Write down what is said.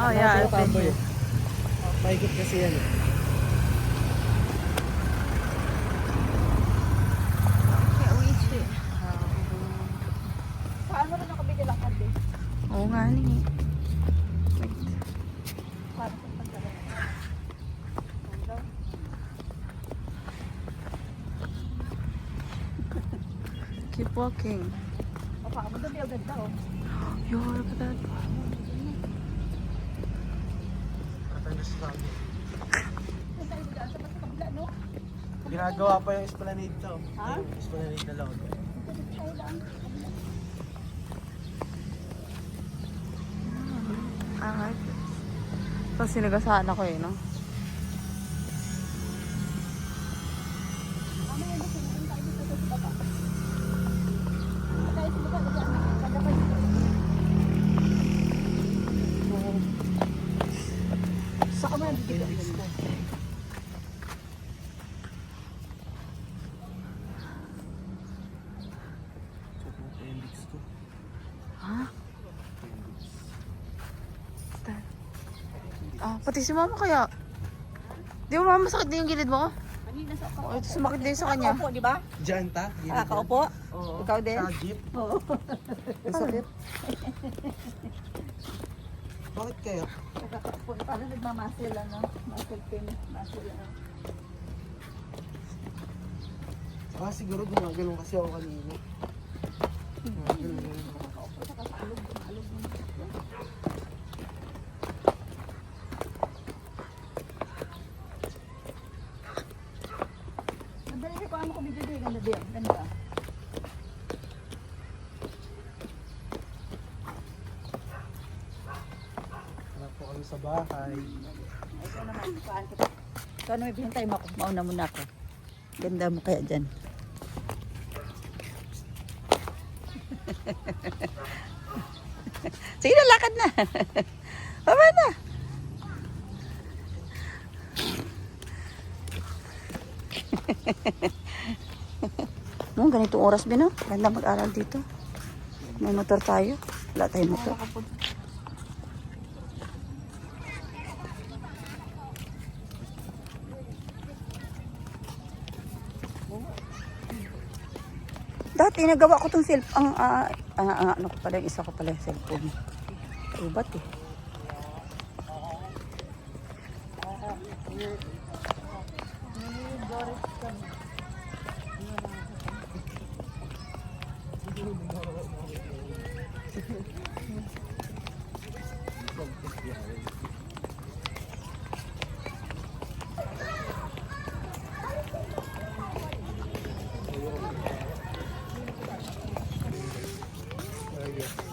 Oh, yeah, I've been Kamboy. here. Paikot kasi yan. Yeah, we see. Paano rin ako bigilakad eh? Oo nga ni. Wait. Paano sa pagkakas? Keep walking. O, paano doon yung ganda oh. Yo, look at that. Katalas lang. Saan tayo dyan? Sa kabila, no? Ginagawa pa yung esplanade to. Ha? Yung esplanade na loob. Tayo lang. I like this. Tapos sinagasaan ako no? Mamaya na sinusun tayo dito sa baba. Tayo sa baba, baba na. Kada pa dito. Sa kamay dito. Appendix to. Ha? Ah, pati si mama kaya. Di mo mama masakit din yung gilid mo? Kanina sa O, ito sumakit din sa kanya. Kaupo, di ba? Diyan ta? Ah, kaupo? Oo. Ikaw din? Sa jeep. Oo. Ang sakit. Bakit kaya? Nakakaupo. Parang nagmamasil ano? Muscle pain. Muscle ano? Ah, siguro gumagano'n kasi ako kanina. Gumagano'n. Nakakaupo. Nakakaalog. Alog mo. Madali ko ano ko video din. Ganda din. Ganda. Hanap po kami sa bahay. Ito naman. Paan kita. Ito ano may bihintay mo ako. Mauna muna ako. Ganda mo kaya dyan. Sige na, lakad na. Baba na. No, ganitong oras din, no? Ganda mag-aral dito. May motor tayo. Wala tayong motor. Dati nagawa ko tong cellphone, ano ko pala, isa ko pala yung cellphone. Ubat eh. There you go.